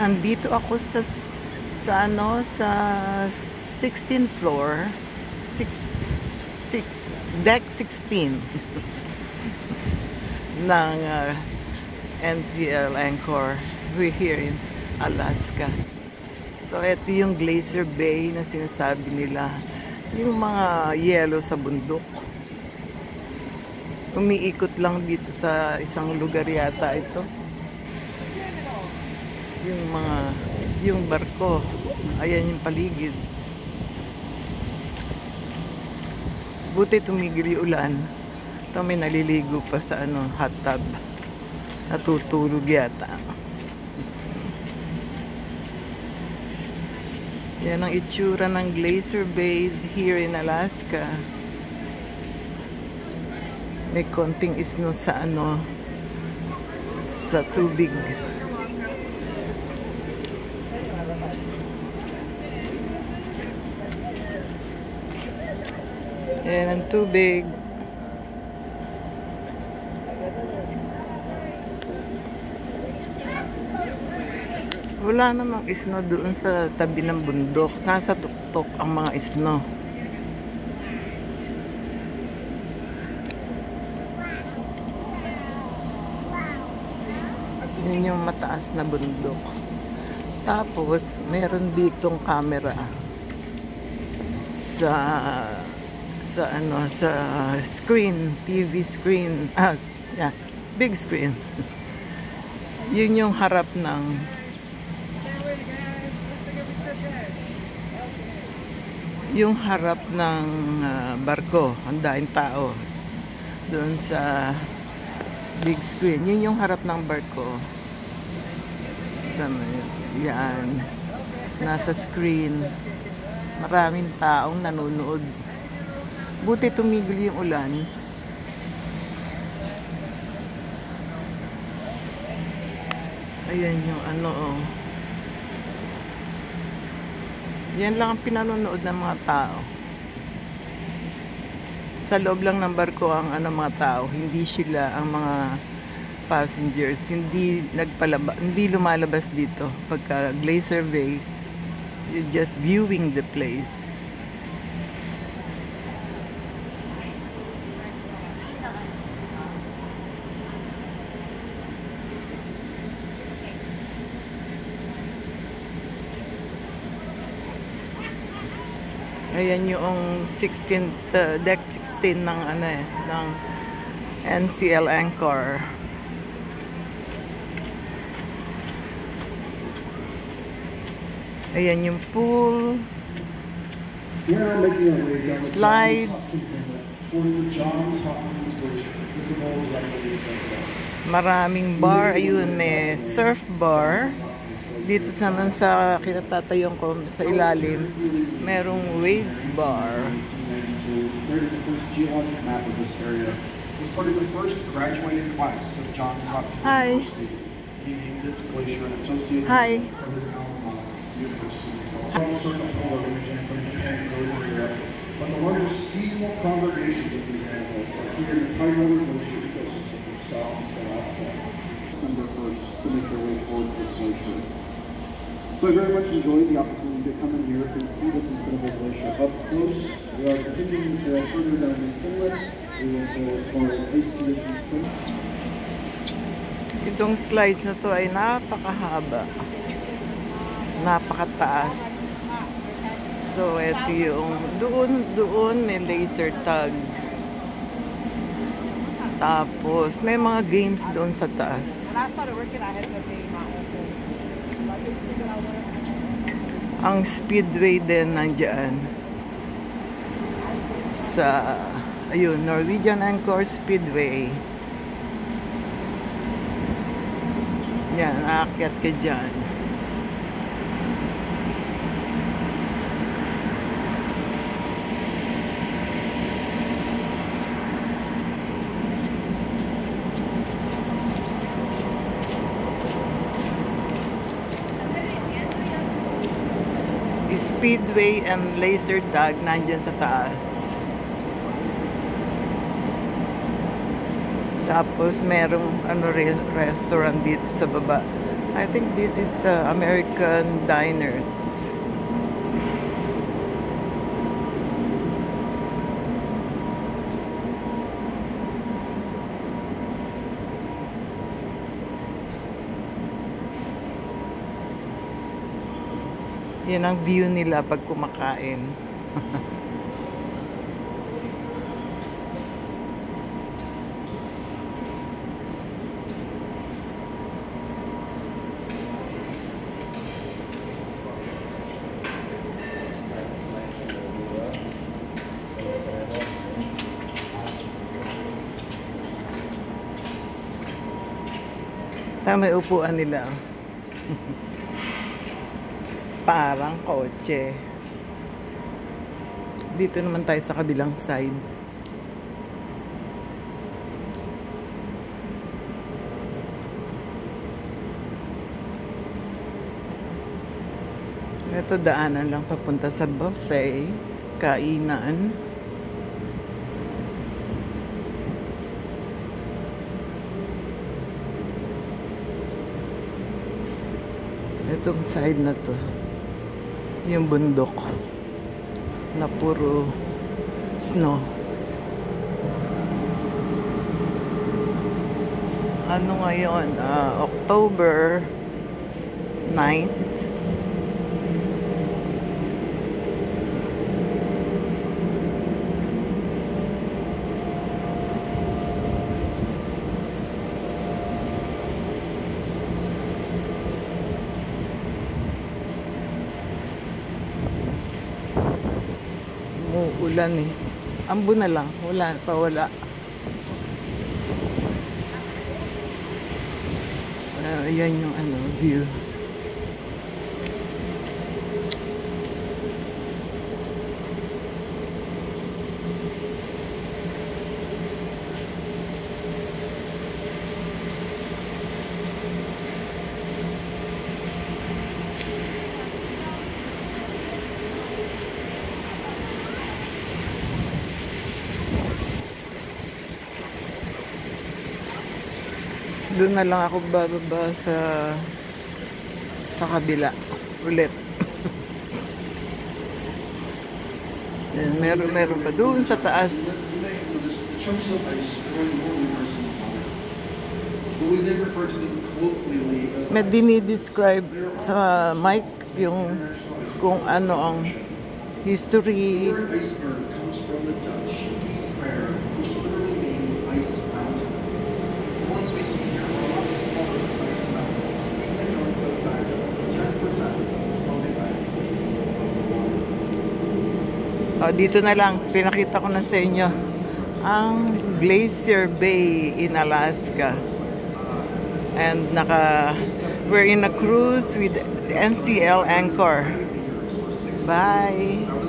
Andito ako sa 16th floor, deck 16 ng NCL Anchor. We're here in Alaska. So ito yung Glacier Bay na sinasabi nila, yung mga yelo sa bundok. Umiikot lang dito sa isang lugar yata ito. Yung barko, ayan yung paligid. Buti tumigil yung ulan. Ito may naliligo pa sa hot tub. Natutulog yata. Yan ang itsura ng Glacier Bay here in Alaska. May konting snow sa sa tubig. Yan ang tubig. Wala namang snow doon sa tabi ng bundok. Nasa tuktok ang mga snow. Yun yung mataas na bundok. Tapos, meron ditong camera sa screen, TV screen, big screen. Yun yung harap ng barko. Ang daing tao doon sa big screen. Yun yung harap ng barko. Yan, nasa screen. Maraming taong nanonood. Buti tumigil yung ulan. Ayan yung yan lang ang pinanonood ng mga tao. Sa loob lang ng barko ang mga tao. Hindi sila ang mga passengers. Hindi lumalabas dito. Pagka Glacier Bay, you're just viewing the place. Ayan yung deck 16 ng ng NCL Anchor. Ayan yung pool, slides, maraming bar. Ayun, may surf bar. Dito naman sa kinatatayon ko sa ilalim, merong waves bar. Hi. Hi. But the largest seasonal congregation of these animals appear in the Tidewater Glacier coast of South Alaska. September 1st to make their way toward this glacier. So I very much enjoyed the opportunity to come in here and see this incredible glacier up close. We are continuing further down in Finland. We will go as far as ice conditions. Itong slides na to ay napakahaba. Napakataas. So, ito yung doon may laser tag. Tapos, may mga games doon sa taas. Ang speedway din nandyan. Sa, ayun, Norwegian Anchor Speedway. Yan, aakyat ka dyan. Speedway and laser tag nandyan sa taas. Tapos merong restaurant dito sa baba. I think this is American Diners. Yan ang view nila pag kumakain. May upuan nila. Parang kotse. Dito naman tayo sa kabilang side. Ito daanan lang papunta sa buffet, kainan. Itong side na to, yung bundok na puro snow. Ano ngayon? October 9th. Ulan eh. Ambo na lang. Wala pa, wala. Ayan yung view. Doon na lang ako bababa sa kabila ulit. meron pa doon sa taas. May dinidescribe sa mic yung kung ano ang history. Dito na lang, pinakita ko na sa inyo ang Glacier Bay in Alaska. And we're in a cruise with NCL Anchor. Bye!